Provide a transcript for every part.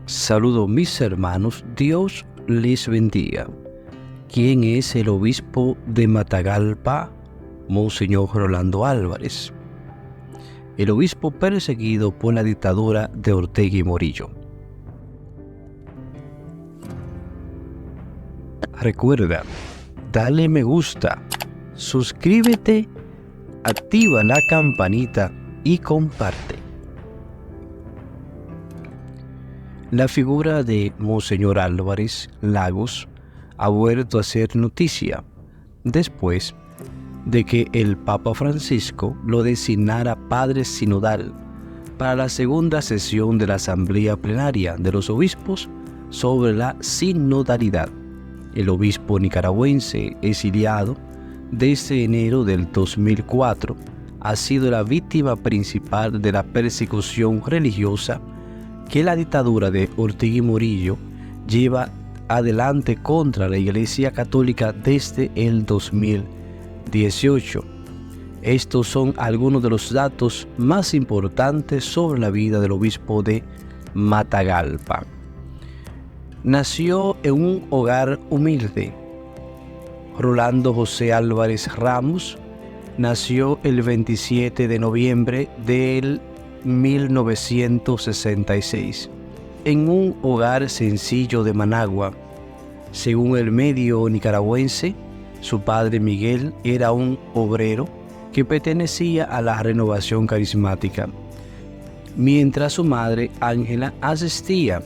Saludo mis hermanos, Dios les bendiga. ¿Quién es el obispo de Matagalpa? Monseñor Rolando Álvarez, el obispo perseguido por la dictadura de Ortega y Morillo. Recuerda, dale me gusta, suscríbete, activa la campanita y comparte. La figura de Monseñor Álvarez Lagos ha vuelto a ser noticia después de que el Papa Francisco lo designara padre sinodal para la segunda sesión de la Asamblea Plenaria de los Obispos sobre la sinodalidad. El obispo nicaragüense exiliado desde enero del 2004 ha sido la víctima principal de la persecución religiosa que la dictadura de Ortega y Morillo lleva adelante contra la Iglesia Católica desde el 2018. Estos son algunos de los datos más importantes sobre la vida del obispo de Matagalpa. Nació en un hogar humilde. Rolando José Álvarez Ramos nació el 27 de noviembre del 1966 en un hogar sencillo de Managua. Según el medio nicaragüense, su padre Miguel era un obrero que pertenecía a la Renovación Carismática, mientras su madre Ángela asistía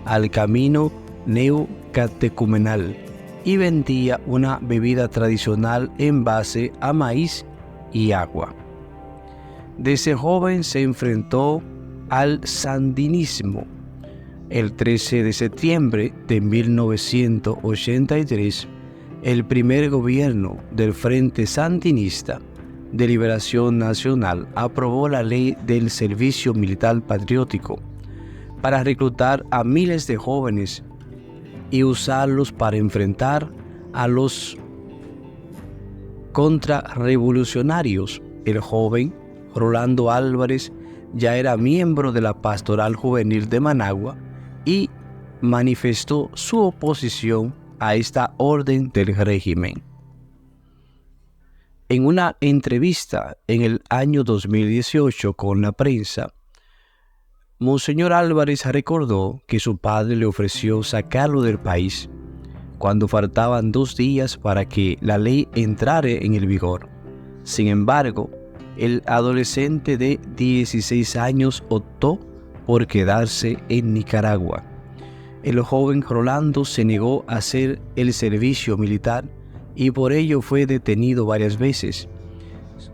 al camino neocatecumenal y vendía una bebida tradicional en base a maíz y agua. Desde joven se enfrentó al sandinismo. El 13 de septiembre de 1983, el primer gobierno del Frente Sandinista de Liberación Nacional aprobó la ley del servicio militar patriótico para reclutar a miles de jóvenes y usarlos para enfrentar a los contrarrevolucionarios. El joven Rolando Álvarez ya era miembro de la Pastoral Juvenil de Managua y manifestó su oposición a esta orden del régimen. En una entrevista en el año 2018 con la prensa, Monseñor Álvarez recordó que su padre le ofreció sacarlo del país cuando faltaban 2 días para que la ley entrara en el vigor. Sin embargo, el adolescente de 16 años optó por quedarse en Nicaragua. El joven Rolando se negó a hacer el servicio militar y por ello fue detenido varias veces.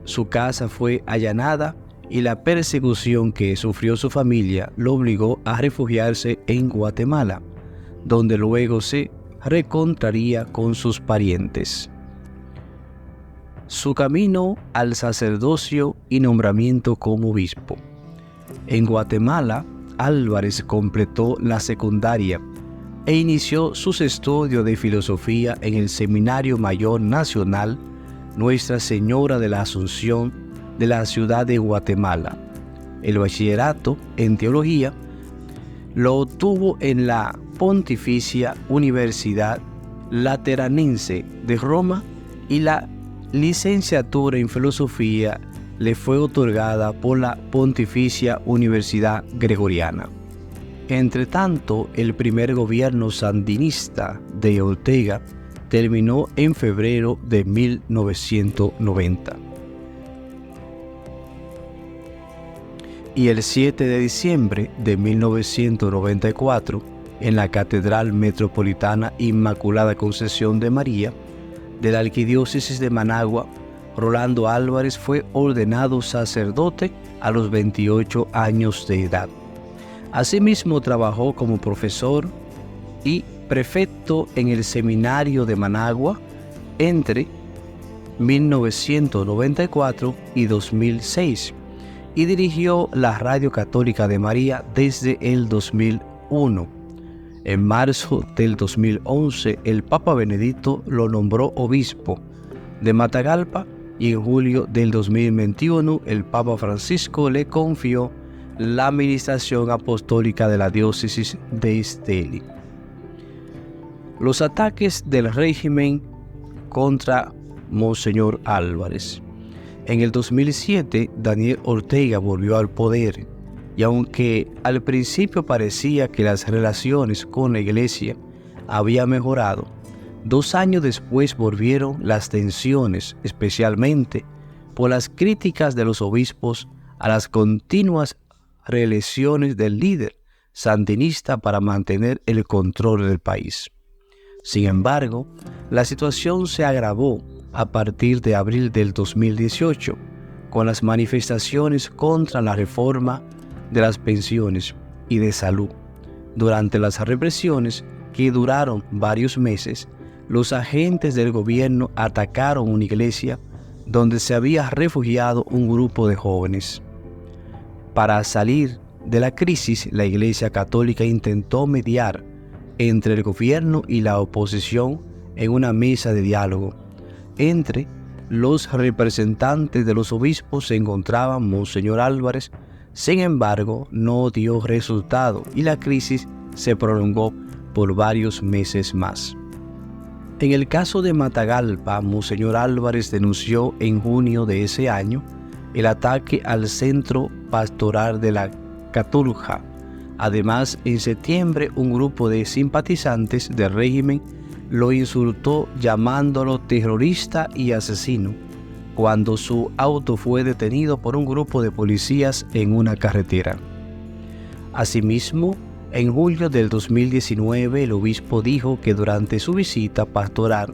Su casa fue allanada y la persecución que sufrió su familia lo obligó a refugiarse en Guatemala, donde luego se reencontraría con sus parientes. Su camino al sacerdocio y nombramiento como obispo. En Guatemala, Álvarez completó la secundaria e inició sus estudios de filosofía en el Seminario Mayor Nacional Nuestra Señora de la Asunción de la ciudad de Guatemala. El bachillerato en teología lo obtuvo en la Pontificia Universidad Lateranense de Roma y la licenciatura en filosofía le fue otorgada por la Pontificia Universidad Gregoriana. Entre tanto, el primer gobierno sandinista de Ortega terminó en febrero de 1990. Y el 7 de diciembre de 1994, en la Catedral Metropolitana Inmaculada Concepción de María de la Arquidiócesis de Managua, Rolando Álvarez fue ordenado sacerdote a los 28 años de edad. Asimismo, trabajó como profesor y prefecto en el Seminario de Managua entre 1994 y 2006 y dirigió la Radio Católica de María desde el 2001. En marzo del 2011, el Papa Benedicto lo nombró obispo de Matagalpa y en julio del 2021 el Papa Francisco le confió la administración apostólica de la diócesis de Estelí. Los ataques del régimen contra Monseñor Álvarez. En el 2007, Daniel Ortega volvió al poder, y aunque al principio parecía que las relaciones con la Iglesia habían mejorado, 2 años después volvieron las tensiones, especialmente por las críticas de los obispos a las continuas reelecciones del líder sandinista para mantener el control del país. Sin embargo, la situación se agravó a partir de abril del 2018, con las manifestaciones contra la reforma de las pensiones y de salud. Durante las represiones, que duraron varios meses, los agentes del gobierno atacaron una iglesia donde se había refugiado un grupo de jóvenes. Para salir de la crisis, la Iglesia Católica intentó mediar entre el gobierno y la oposición en una mesa de diálogo. Entre los representantes de los obispos se encontraban Monseñor Álvarez. Sin embargo, no dio resultado y la crisis se prolongó por varios meses más. En el caso de Matagalpa, Monseñor Álvarez denunció en junio de ese año el ataque al centro pastoral de la Caturja. Además, en septiembre, un grupo de simpatizantes del régimen lo insultó llamándolo terrorista y asesino, cuando su auto fue detenido por un grupo de policías en una carretera. Asimismo, en julio del 2019, el obispo dijo que durante su visita pastoral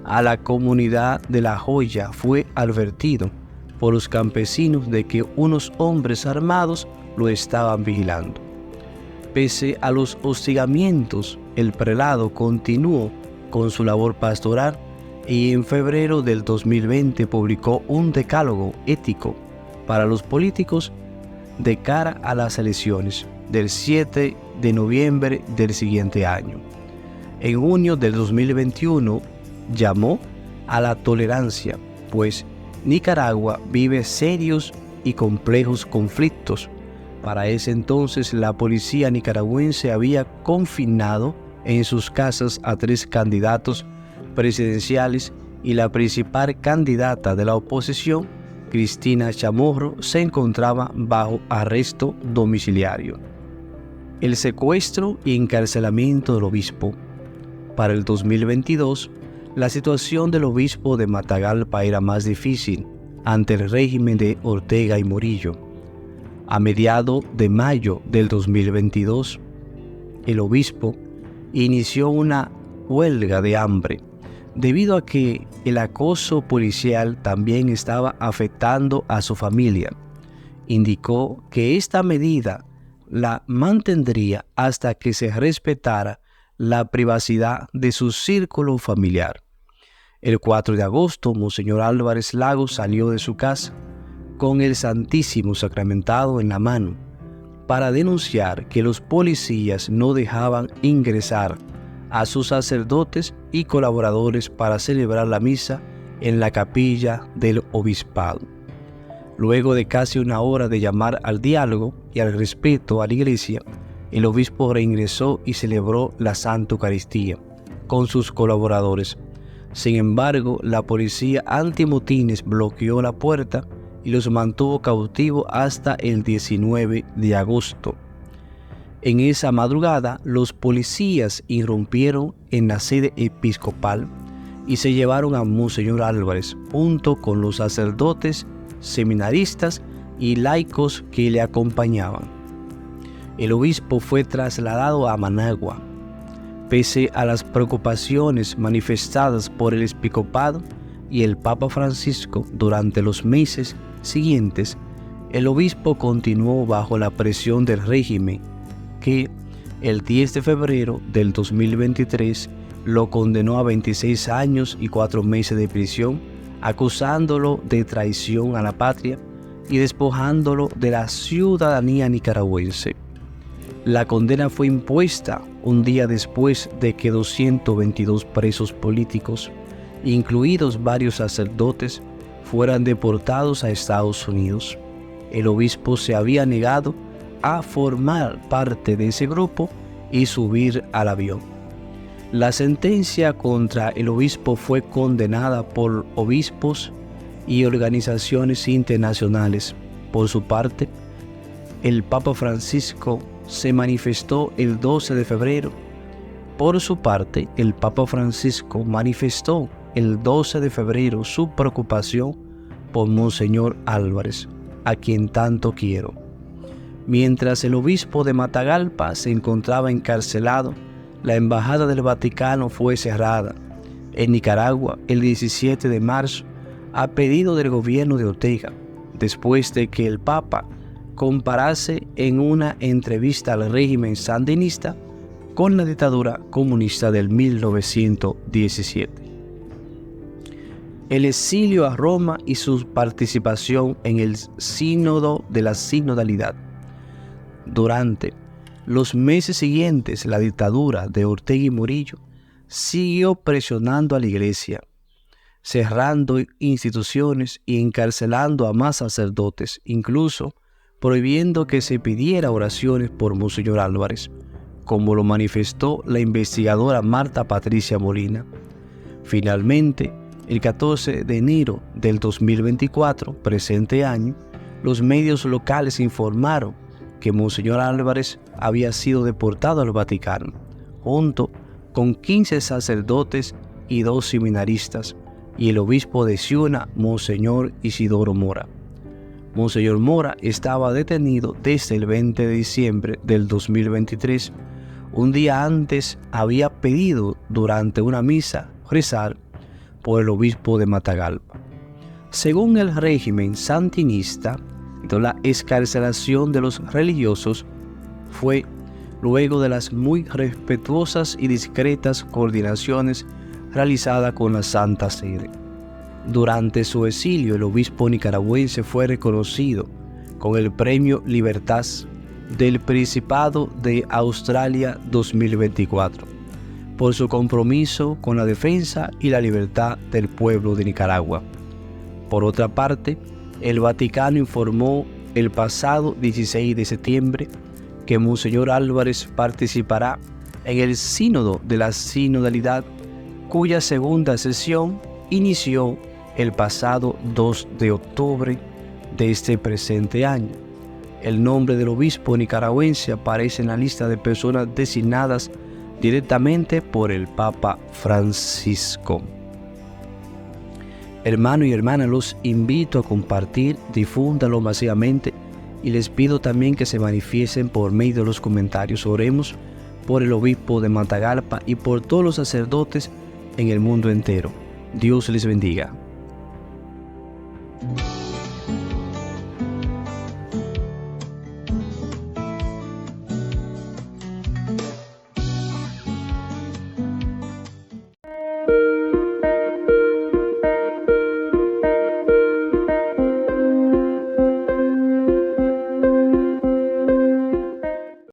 a la comunidad de La Joya fue advertido por los campesinos de que unos hombres armados lo estaban vigilando. Pese a los hostigamientos, el prelado continuó con su labor pastoral y en febrero del 2020 publicó un decálogo ético para los políticos de cara a las elecciones del 7 de noviembre del siguiente año. En junio del 2021 llamó a la tolerancia, pues Nicaragua vive serios y complejos conflictos. Para ese entonces, la policía nicaragüense había confinado en sus casas a 3 candidatos presidenciales y la principal candidata de la oposición, Cristina Chamorro, se encontraba bajo arresto domiciliario. El secuestro y encarcelamiento del obispo. Para el 2022, la situación del obispo de Matagalpa era más difícil ante el régimen de Ortega y Murillo. A mediados de mayo del 2022, el obispo inició una huelga de hambre debido a que el acoso policial también estaba afectando a su familia. Indicó que esta medida la mantendría hasta que se respetara la privacidad de su círculo familiar. El 4 de agosto, Monseñor Álvarez Lagos salió de su casa con el Santísimo Sacramentado en la mano para denunciar que los policías no dejaban ingresar a sus sacerdotes y colaboradores para celebrar la misa en la capilla del obispado. Luego de casi una hora de llamar al diálogo y al respeto a la Iglesia, el obispo reingresó y celebró la Santa Eucaristía con sus colaboradores. Sin embargo, la policía antimotines bloqueó la puerta y los mantuvo cautivos hasta el 19 de agosto. En esa madrugada, los policías irrumpieron en la sede episcopal y se llevaron a Monseñor Álvarez junto con los sacerdotes, seminaristas y laicos que le acompañaban. El obispo fue trasladado a Managua. Pese a las preocupaciones manifestadas por el episcopado y el Papa Francisco durante los meses siguientes, el obispo continuó bajo la presión del régimen que el 10 de febrero del 2023 lo condenó a 26 años y 4 meses de prisión, acusándolo de traición a la patria y despojándolo de la ciudadanía nicaragüense. La condena fue impuesta un día después de que 222 presos políticos, incluidos varios sacerdotes, fueran deportados a Estados Unidos. El obispo se había negado a formar parte de ese grupo y subir al avión. La sentencia contra el obispo fue condenada por obispos y organizaciones internacionales. Por su parte, el Papa Francisco se manifestó el 12 de febrero. Su preocupación por Monseñor Álvarez, a quien tanto quiero. Mientras el obispo de Matagalpa se encontraba encarcelado, la embajada del Vaticano fue cerrada en Nicaragua el 17 de marzo a pedido del gobierno de Ortega, después de que el Papa comparase en una entrevista al régimen sandinista con la dictadura comunista del 1917. El exilio a Roma y su participación en el sínodo de la sinodalidad. Durante los meses siguientes, la dictadura de Ortega y Murillo siguió presionando a la Iglesia, cerrando instituciones y encarcelando a más sacerdotes, incluso prohibiendo que se pidiera oraciones por Monseñor Álvarez, como lo manifestó la investigadora Marta Patricia Molina. Finalmente, el 14 de enero del 2024, presente año, los medios locales informaron que Monseñor Álvarez había sido deportado al Vaticano, junto con 15 sacerdotes y 2 seminaristas, y el obispo de Ciuna, Monseñor Isidoro Mora. Monseñor Mora estaba detenido desde el 20 de diciembre del 2023. Un día antes había pedido durante una misa rezar por el obispo de Matagalpa. Según el régimen sandinista, la excarcelación de los religiosos fue luego de las muy respetuosas y discretas coordinaciones realizadas con la Santa Sede. Durante su exilio, el obispo nicaragüense fue reconocido con el Premio Libertas del Principado de Australia 2024 por su compromiso con la defensa y la libertad del pueblo de Nicaragua. Por otra parte, el Vaticano informó el pasado 16 de septiembre que Monseñor Álvarez participará en el Sínodo de la Sinodalidad, cuya segunda sesión inició el pasado 2 de octubre de este presente año. El nombre del obispo nicaragüense aparece en la lista de personas designadas directamente por el Papa Francisco. Hermano y hermana, los invito a compartir, difúndalo masivamente y les pido también que se manifiesten por medio de los comentarios. Oremos por el obispo de Matagalpa y por todos los sacerdotes en el mundo entero. Dios les bendiga.